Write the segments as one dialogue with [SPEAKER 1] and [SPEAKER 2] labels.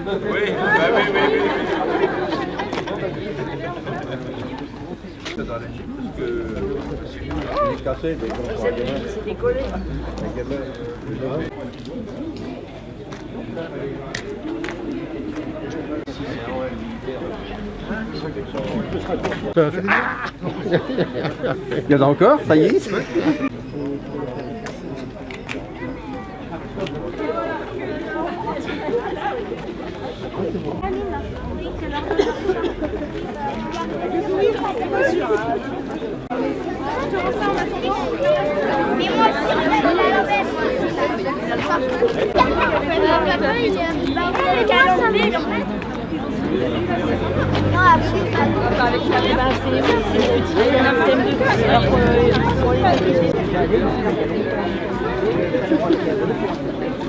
[SPEAKER 1] Oui, bah oui, oui, oui. Dans l'Égypte, parce que il est cassé, mais quand on
[SPEAKER 2] C'est décollé.
[SPEAKER 3] Il y en a encore, ça y est.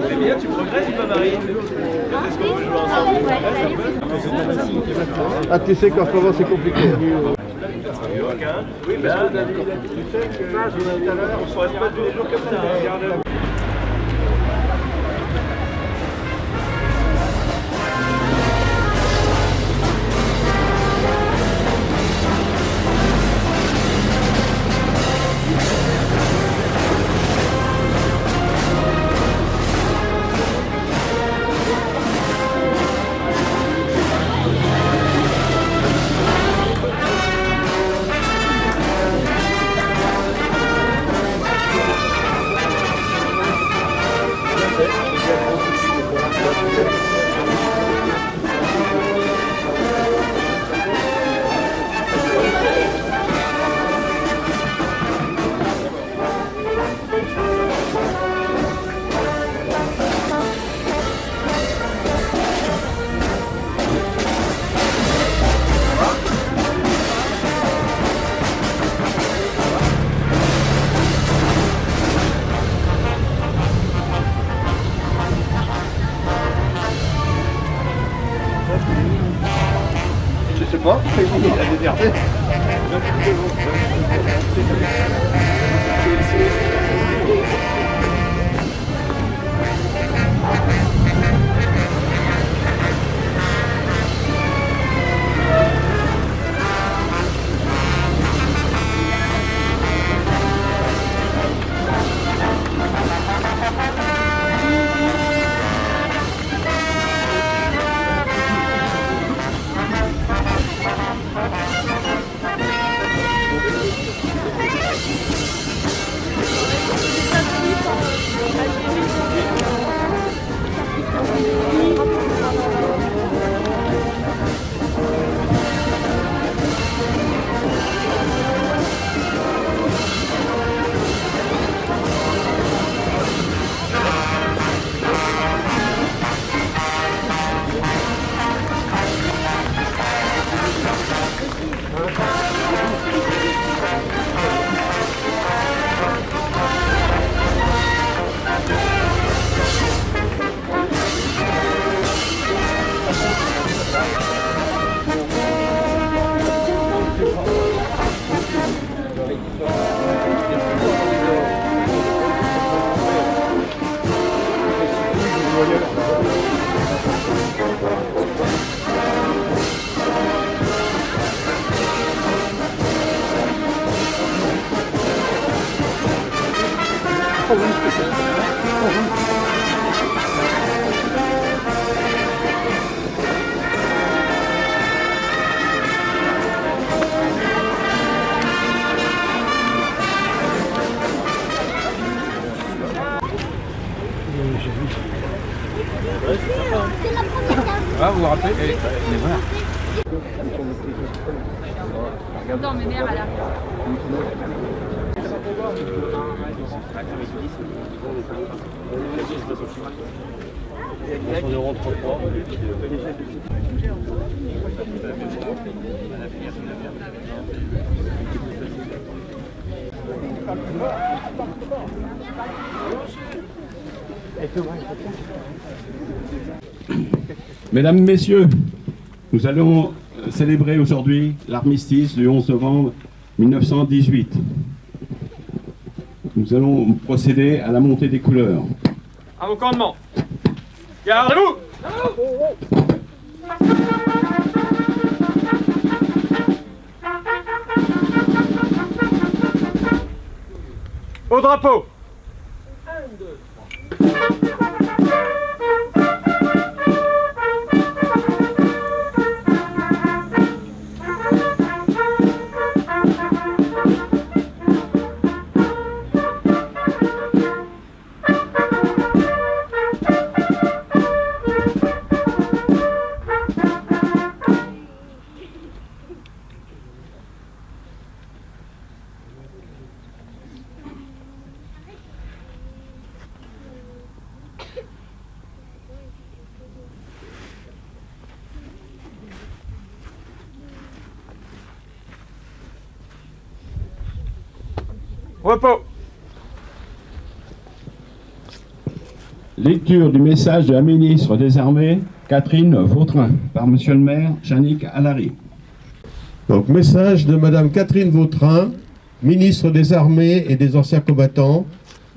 [SPEAKER 1] C'est bien, tu progresses ou pas, Marie? Est-ce qu'on peut jouer ensemble?
[SPEAKER 3] Ah, tu sais qu'en ce moment c'est compliqué.
[SPEAKER 1] Oui, parce que tu sais que tout à l'heure, on ne se reste pas tous les jours comme ça. Regarde.
[SPEAKER 3] Je sais pas, il a déserté.
[SPEAKER 4] Ah, vous vous rappelez? Et voilà.
[SPEAKER 2] Non, mais mère, elle a.
[SPEAKER 5] Mesdames, Messieurs, nous allons célébrer aujourd'hui l'armistice du 11 novembre 1918. Nous allons procéder à la montée des couleurs.
[SPEAKER 1] À vos commandements. Garde-vous! Au drapeau. Repos.
[SPEAKER 5] Lecture du message de la ministre des Armées, Catherine Vautrin, par Monsieur le maire, Yannick Allary.
[SPEAKER 6] Donc, message de Madame Catherine Vautrin, ministre des Armées et des Anciens Combattants,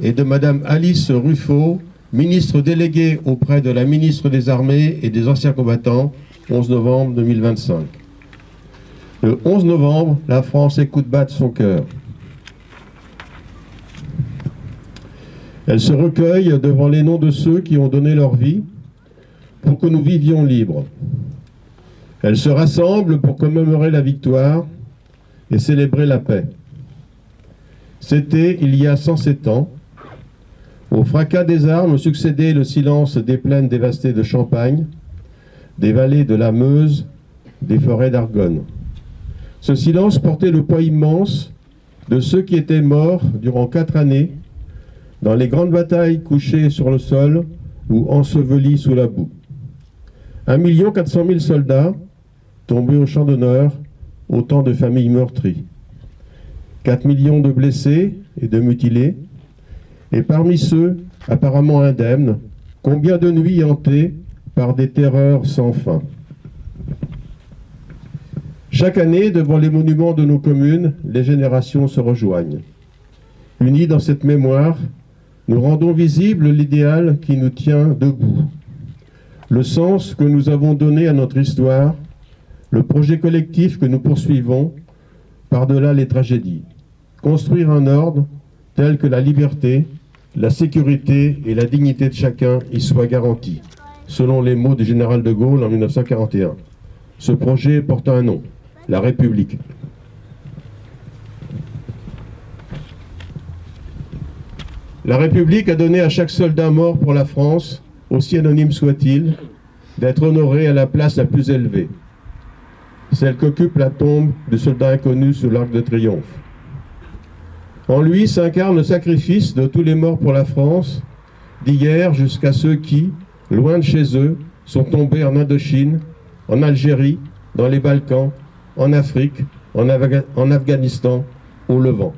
[SPEAKER 6] et de Madame Alice Ruffo, ministre déléguée auprès de la ministre des Armées et des Anciens Combattants, 11 novembre 2025. Le 11 novembre, la France écoute battre son cœur. Elle se recueille devant les noms de ceux qui ont donné leur vie pour que nous vivions libres. Elle se rassemble pour commémorer la victoire et célébrer la paix. C'était il y a 107 ans. Au fracas des armes succédait le silence des plaines dévastées de Champagne, des vallées de la Meuse, des forêts d'Argonne. Ce silence portait le poids immense de ceux qui étaient morts durant 4 années dans les grandes batailles couchées sur le sol ou ensevelis sous la boue. 1 400 000 soldats tombés au champ d'honneur, autant de familles meurtries. 4 millions de blessés et de mutilés, et parmi ceux apparemment indemnes, combien de nuits hantées par des terreurs sans fin. Chaque année, devant les monuments de nos communes, les générations se rejoignent. Unis dans cette mémoire, nous rendons visible l'idéal qui nous tient debout, le sens que nous avons donné à notre histoire, le projet collectif que nous poursuivons par-delà les tragédies. Construire un ordre tel que la liberté, la sécurité et la dignité de chacun y soient garantis, selon les mots du général de Gaulle en 1941. Ce projet porte un nom, la République. La République a donné à chaque soldat mort pour la France, aussi anonyme soit-il, d'être honoré à la place la plus élevée, celle qu'occupe la tombe du soldat inconnu sous l'Arc de Triomphe. En lui s'incarne le sacrifice de tous les morts pour la France, d'hier jusqu'à ceux qui, loin de chez eux, sont tombés en Indochine, en Algérie, dans les Balkans, en Afrique, en Afghanistan, au Levant.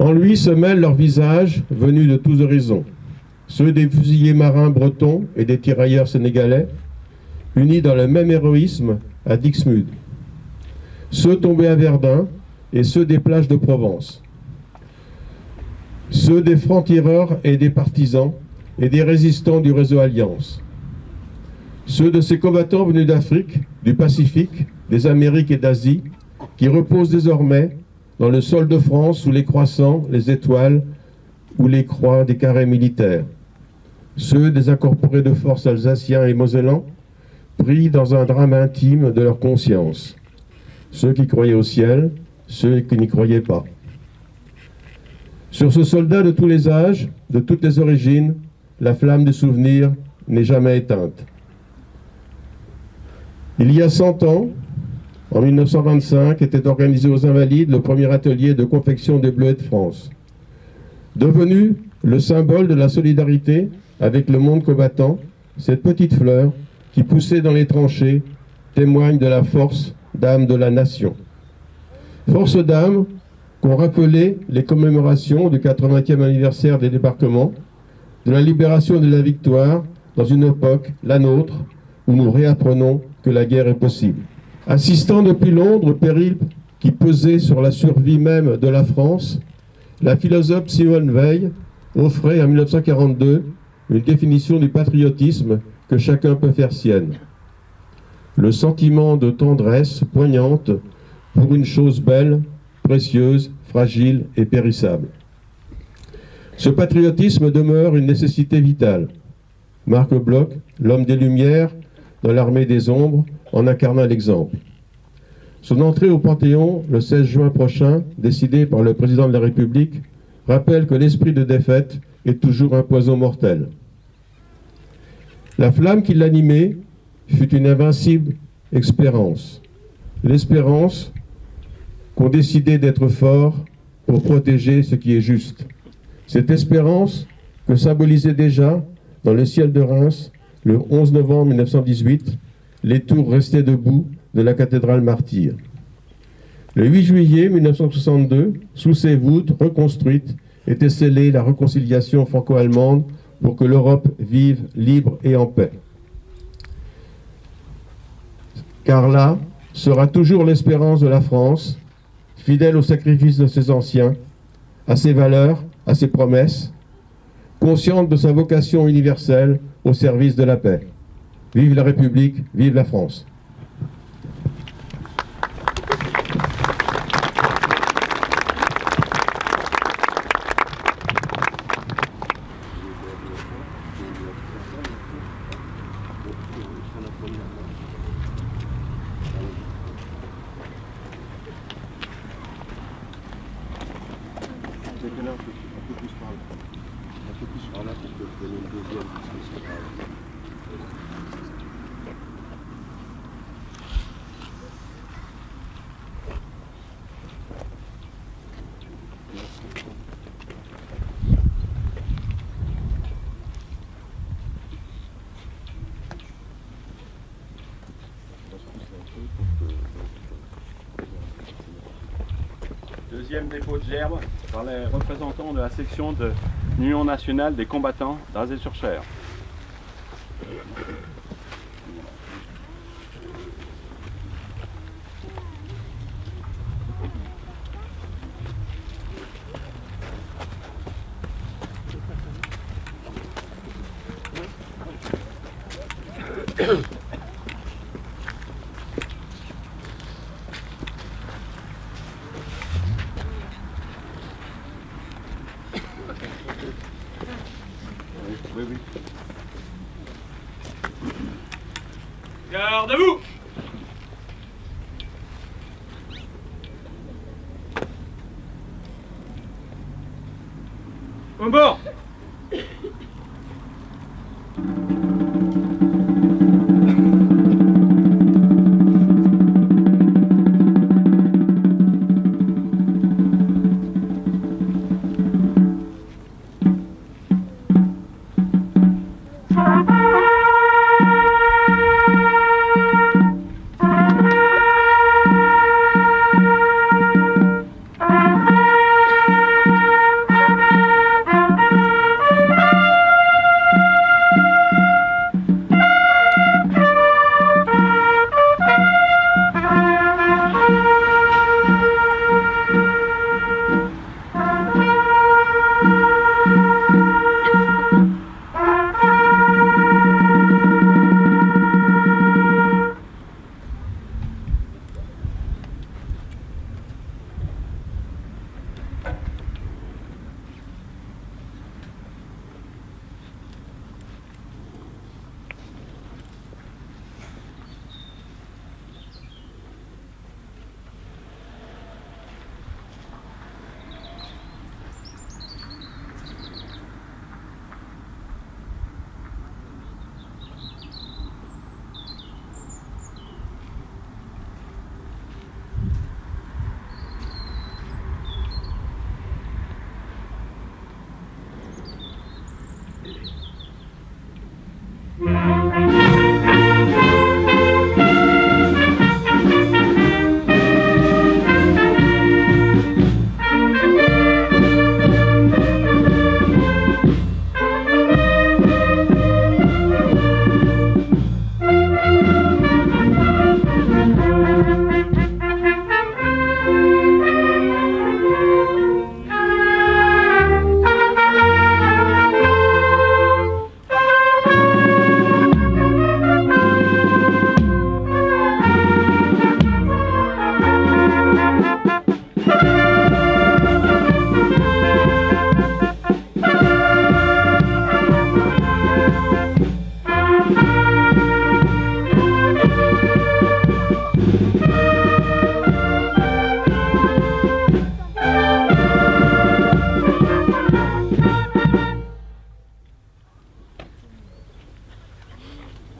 [SPEAKER 6] En lui se mêlent leurs visages venus de tous horizons, ceux des fusiliers marins bretons et des tirailleurs sénégalais, unis dans le même héroïsme à Dixmude, ceux tombés à Verdun et ceux des plages de Provence, ceux des francs-tireurs et des partisans et des résistants du réseau Alliance, ceux de ces combattants venus d'Afrique, du Pacifique, des Amériques et d'Asie, qui reposent désormais dans le sol de France sous les croissants, les étoiles ou les croix des carrés militaires, ceux des incorporés de force alsaciens et mosellans, pris dans un drame intime de leur conscience, ceux qui croyaient au ciel, ceux qui n'y croyaient pas. Sur ce soldat de tous les âges, de toutes les origines, la flamme du souvenir n'est jamais éteinte. Il y a 100 ans, en 1925, était organisé aux Invalides le premier atelier de confection des Bleuets de France. Devenu le symbole de la solidarité avec le monde combattant, cette petite fleur qui poussait dans les tranchées témoigne de la force d'âme de la nation. Force d'âme qu'ont rappelé les commémorations du 80e anniversaire des débarquements, de la libération et de la victoire, dans une époque, la nôtre, où nous réapprenons que la guerre est possible. Assistant depuis Londres au périple qui pesait sur la survie même de la France, la philosophe Simone Veil offrait en 1942 une définition du patriotisme que chacun peut faire sienne. Le sentiment de tendresse poignante pour une chose belle, précieuse, fragile et périssable. Ce patriotisme demeure une nécessité vitale. Marc Bloch, l'homme des Lumières, dans l'armée des ombres, en incarna l'exemple. Son entrée au Panthéon, le 16 juin prochain, décidée par le président de la République, rappelle que l'esprit de défaite est toujours un poison mortel. La flamme qui l'animait fut une invincible espérance. L'espérance qu'on décidait d'être fort pour protéger ce qui est juste. Cette espérance que symbolisait déjà, dans le ciel de Reims, le 11 novembre 1918, les tours restées debout de la cathédrale martyre. Le 8 juillet 1962, sous ces voûtes reconstruites, était scellée la réconciliation franco-allemande pour que l'Europe vive libre et en paix. Car là sera toujours l'espérance de la France, fidèle au sacrifice de ses anciens, à ses valeurs, à ses promesses, consciente de sa vocation universelle au service de la paix. Vive la République, vive la France.
[SPEAKER 1] Deuxième dépôt de gerbe par les représentants de la section de l'Union nationale des combattants d'Azay-sur-Cher. Oui, oui. Garde à vous! Au bord!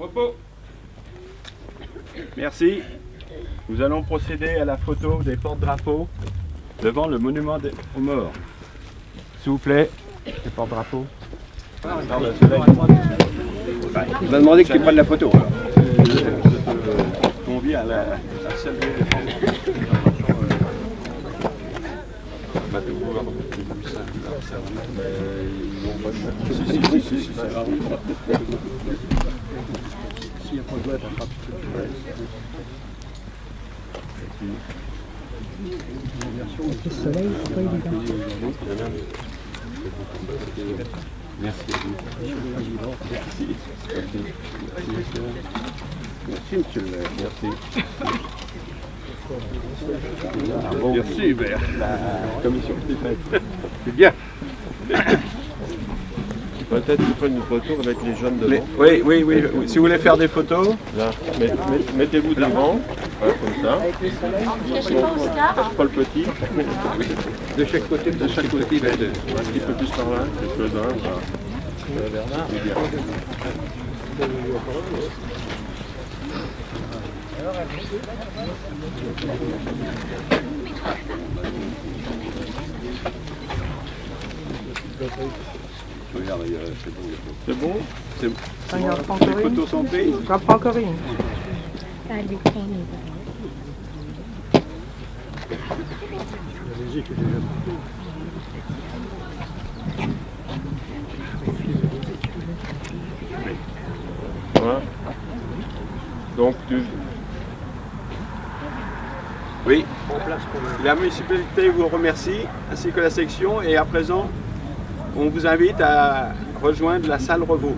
[SPEAKER 1] Repos. Merci. Nous allons procéder à la photo des porte-drapeaux devant le monument aux morts. S'il vous plaît, les porte-drapeaux.
[SPEAKER 3] Il m'a demandé que tu prennes la photo.
[SPEAKER 1] Je convie à saluer les porte-drapeaux. Merci.
[SPEAKER 3] Merci, monsieur le maire.
[SPEAKER 1] Merci.
[SPEAKER 3] Merci, Hubert.
[SPEAKER 1] La commission qui est faite.
[SPEAKER 3] C'est bien.
[SPEAKER 6] Peut-être tu prends une photo avec les jeunes devant.
[SPEAKER 1] Oui. Si vous voulez faire des photos,
[SPEAKER 6] Là, mettez-vous devant, voilà, comme ça. Paul Petit.
[SPEAKER 3] De chaque côté,
[SPEAKER 6] De chaque côté, un petit peu plus par là, quelques-uns. Voilà. Bernard.
[SPEAKER 1] regarde, c'est bon. C'est bon. Les photos sont prises.
[SPEAKER 2] J'en prends encore une.
[SPEAKER 1] Voilà. Donc, oui, la municipalité vous remercie, ainsi que la section, et à présent, on vous invite à rejoindre la salle Revaux.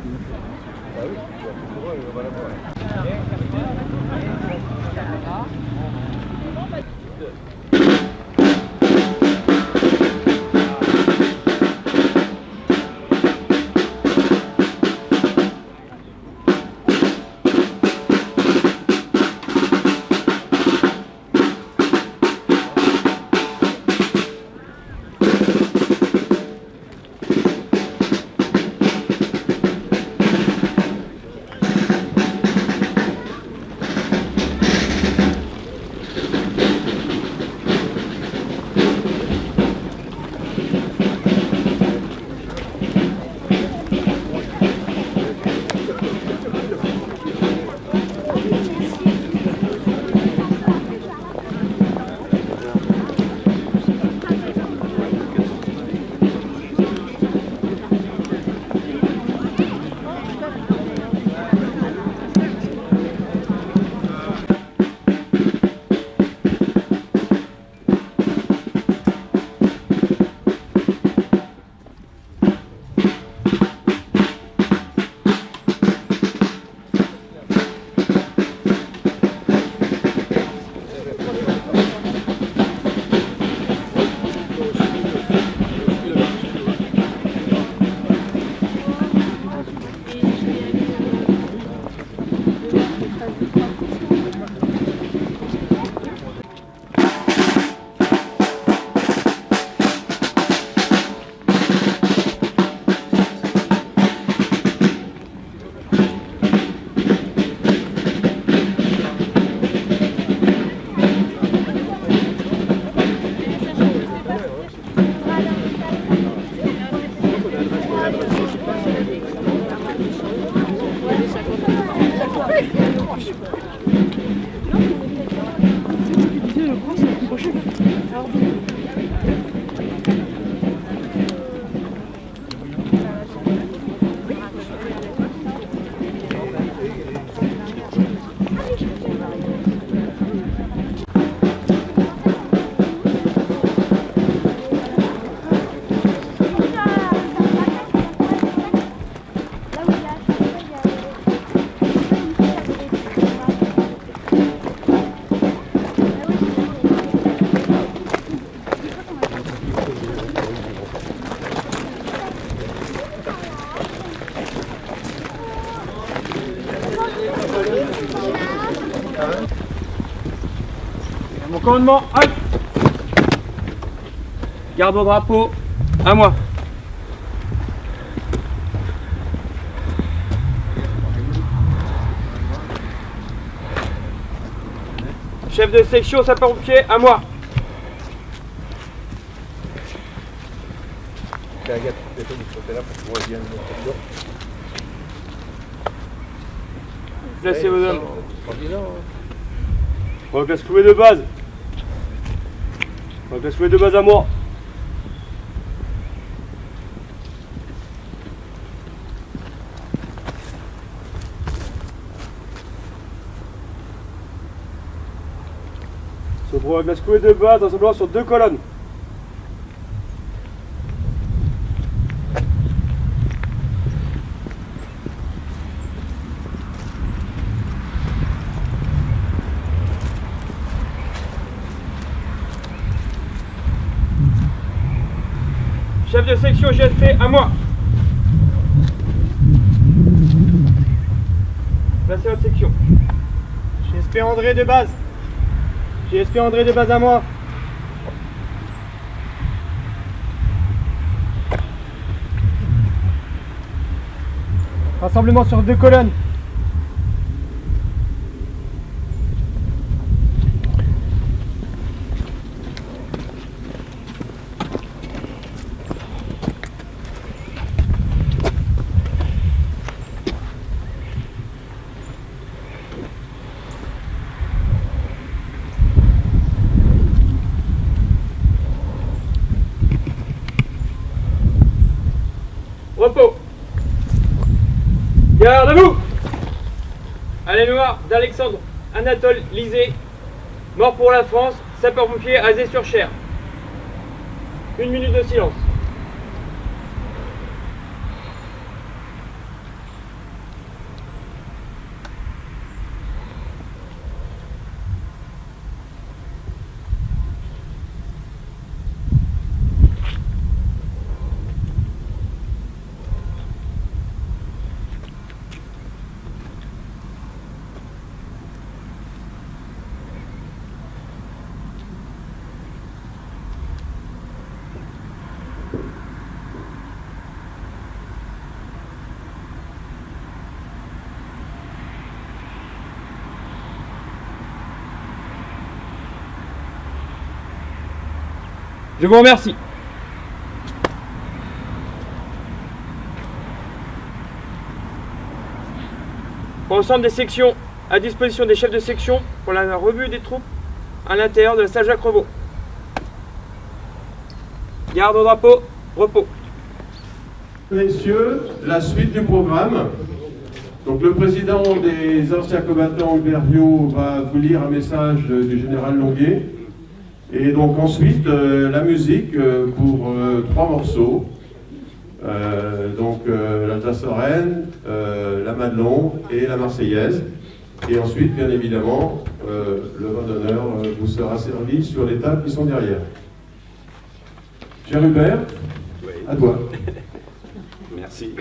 [SPEAKER 7] Mon commandement, aïe! Garde au drapeau, à moi. Chef de section sapeur-pompier, à moi. Placez vos hommes. Reclasse cloué de base. Reclasse cloué de base à moi. Se trouve reclasse cloué de base, rassemblement sur 2 colonnes. Chef de section GSP, à moi. Placez votre section. GSP André de base. GSP André de base à moi. Rassemblement sur 2 colonnes. Repos. Garde à vous. Allez noir d'Alexandre Anatole Lisée, mort pour la France, sapeur-pompier à Azé-sur-Cher. 1 minute de silence. Je vous remercie. Pour l'ensemble des sections, à disposition des chefs de section pour la revue des troupes à l'intérieur de la salle Jacques Revaux. Garde au drapeau, repos.
[SPEAKER 6] Messieurs, la suite du programme. Donc le président des anciens combattants Berriot va vous lire un message du général Longuet. Et donc ensuite, la musique pour 3 morceaux. l'Alsace-Lorraine, la Madelon et la Marseillaise. Et ensuite, bien évidemment, le vin d'honneur vous sera servi sur les tables qui sont derrière. Cher Hubert, oui. À toi.
[SPEAKER 5] Merci.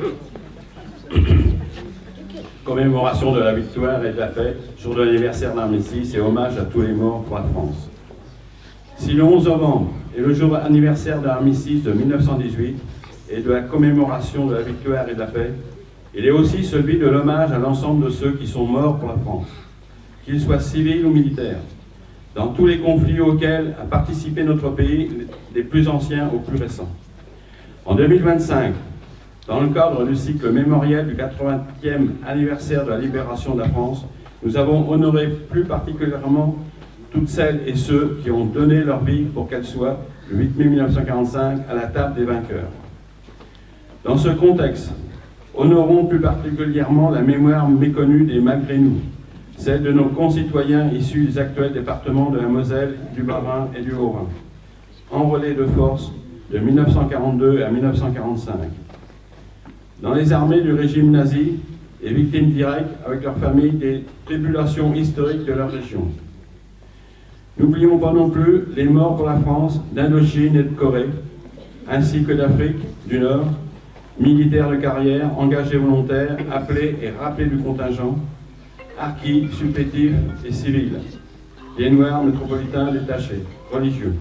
[SPEAKER 5] Commémoration de la victoire et de la paix, jour de l'anniversaire d'armistice et hommage à tous les morts pour la France. Si le 11 novembre est le jour anniversaire de l'armistice de 1918 et de la commémoration de la victoire et de la paix, il est aussi celui de l'hommage à l'ensemble de ceux qui sont morts pour la France, qu'ils soient civils ou militaires, dans tous les conflits auxquels a participé notre pays, des plus anciens aux plus récents. En 2025, dans le cadre du cycle mémoriel du 80e anniversaire de la libération de la France, nous avons honoré plus particulièrement toutes celles et ceux qui ont donné leur vie pour qu'elle soit, le 8 mai 1945, à la table des vainqueurs. Dans ce contexte, honorons plus particulièrement la mémoire méconnue des malgré nous, celle de nos concitoyens issus des actuels départements de la Moselle, du Bas-Rhin et du Haut-Rhin, enrôlés de force de 1942 à 1945. Dans les armées du régime nazi, et victimes directes avec leurs familles des tribulations historiques de leur région. N'oublions pas non plus les morts pour la France d'Indochine et de Corée, ainsi que d'Afrique du Nord, militaires de carrière, engagés volontaires, appelés et rappelés du contingent, harkis, supplétifs et civils, les Noirs métropolitains détachés, religieux.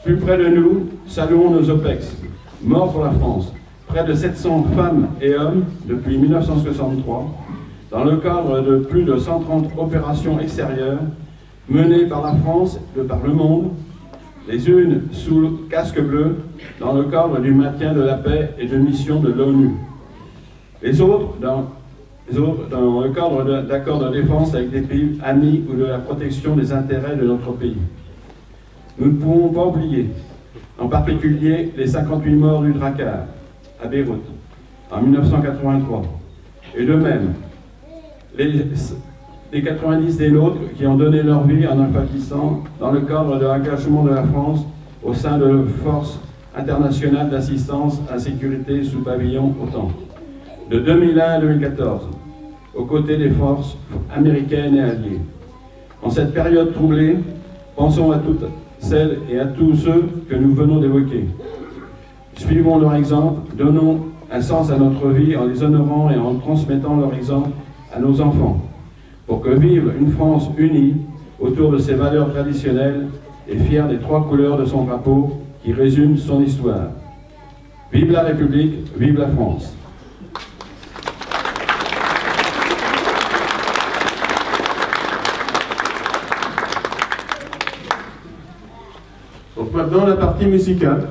[SPEAKER 5] Plus près de nous, saluons nos OPEX, morts pour la France, près de 700 femmes et hommes depuis 1963, dans le cadre de plus de 130 opérations extérieures, menées par la France et par le monde, les unes sous le casque bleu, dans le cadre du maintien de la paix et de mission de l'ONU, les autres dans le cadre d'accords de défense avec des pays amis ou de la protection des intérêts de notre pays. Nous ne pouvons pas oublier, en particulier, les 58 morts du Drakkar, à Beyrouth, en 1983, et de même, les 90 des nôtres qui ont donné leur vie en Afghanistan dans le cadre de l'engagement de la France au sein de la Force internationale d'assistance à la sécurité sous pavillon OTAN, de 2001 à 2014, aux côtés des forces américaines et alliées. En cette période troublée, pensons à toutes celles et à tous ceux que nous venons d'évoquer. Suivons leur exemple, donnons un sens à notre vie en les honorant et en transmettant leur exemple à nos enfants, pour que vive une France unie autour de ses valeurs traditionnelles et fière des 3 couleurs de son drapeau qui résument son histoire. Vive la République, vive la France.
[SPEAKER 6] Donc maintenant la partie musicale.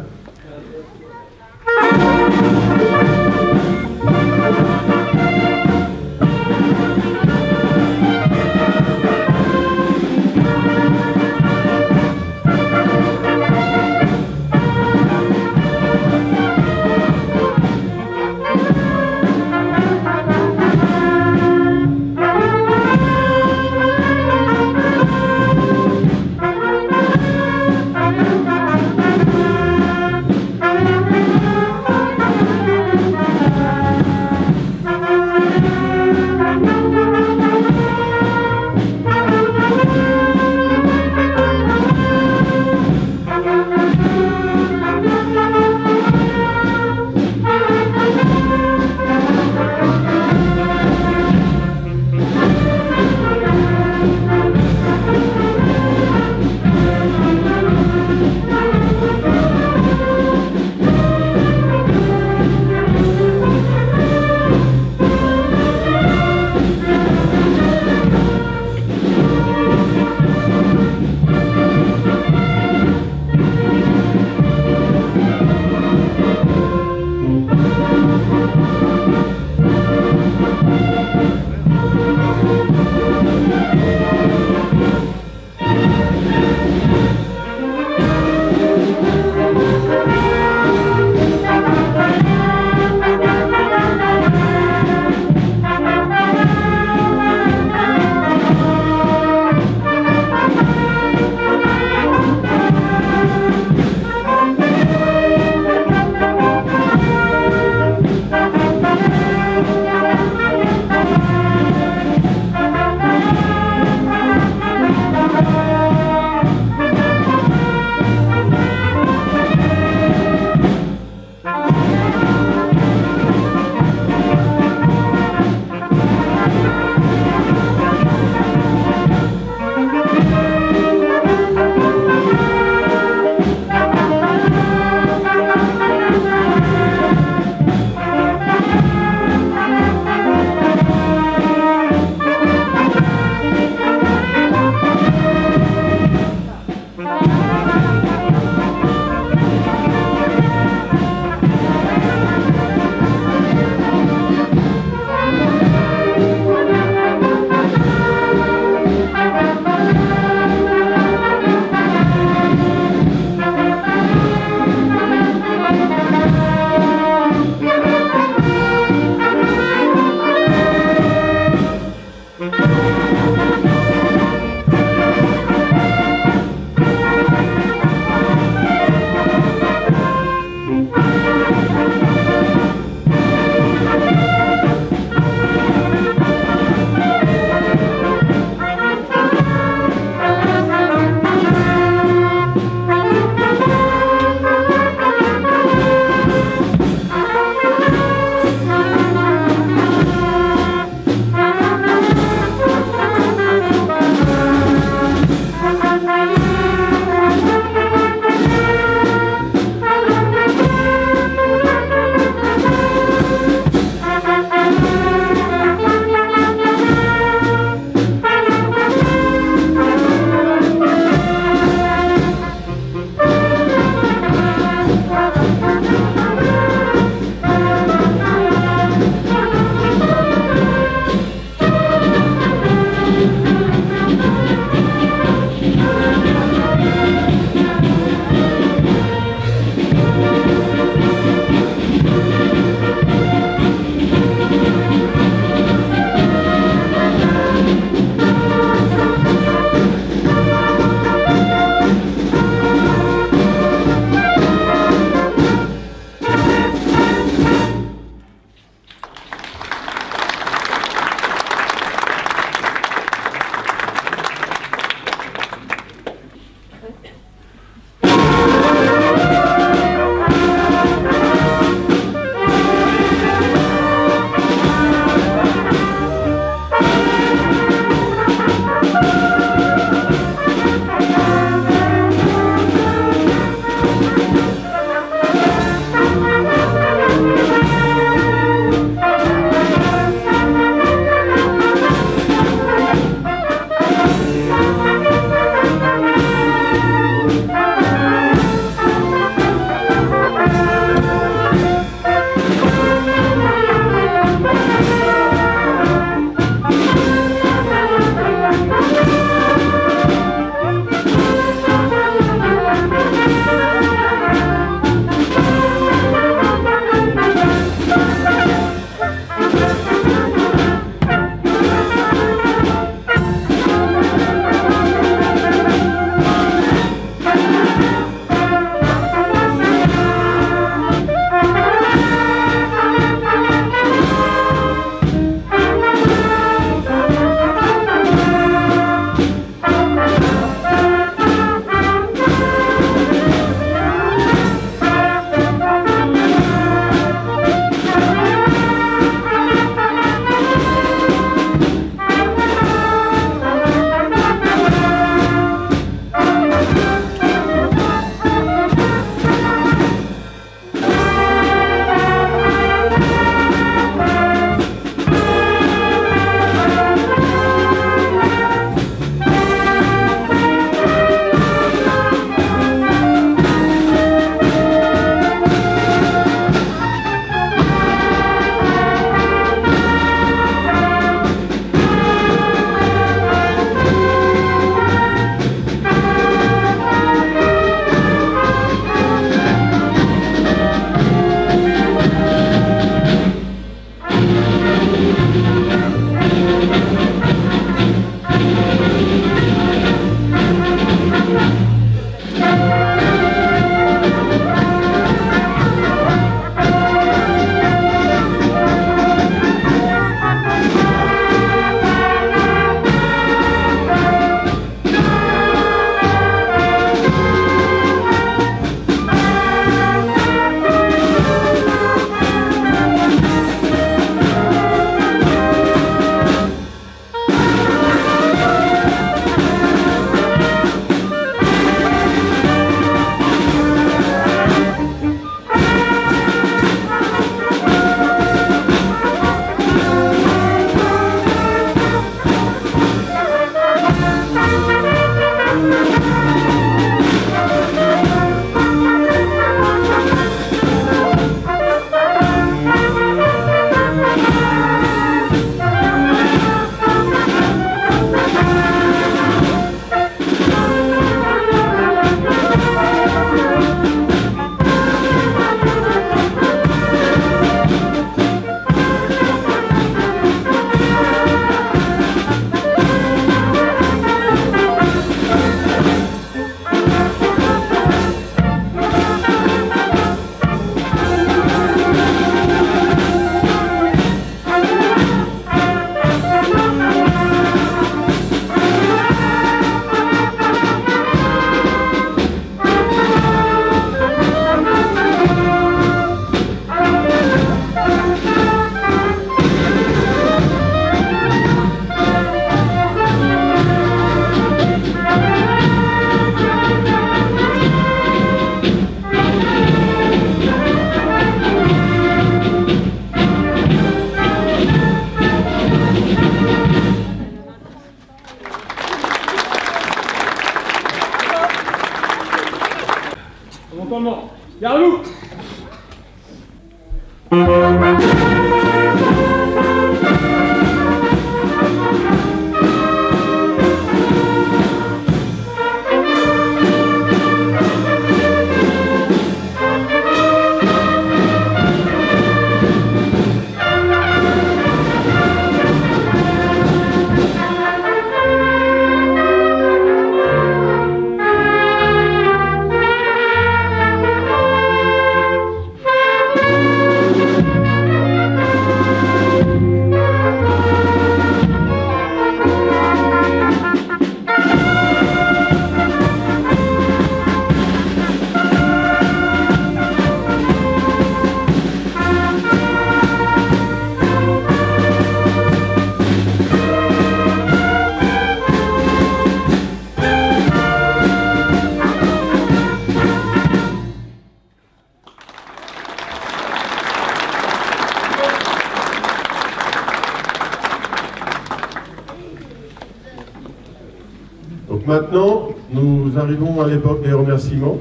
[SPEAKER 6] maintenant, nous arrivons à l'époque des remerciements.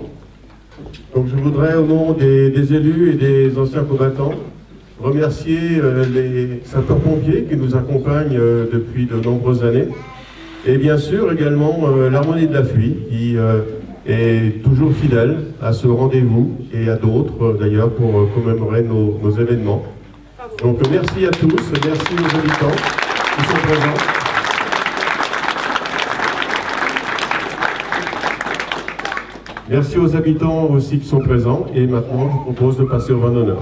[SPEAKER 6] Donc je voudrais, au nom des élus et des anciens combattants, remercier les sapeurs-pompiers qui nous accompagnent depuis de nombreuses années. Et bien sûr également l'Harmonie de la Fuie qui est toujours fidèle à ce rendez-vous et à d'autres d'ailleurs pour commémorer nos événements. Donc merci à tous, merci aux habitants qui sont présents. Merci aux habitants aussi qui sont présents et maintenant je vous propose de passer au vin d'honneur.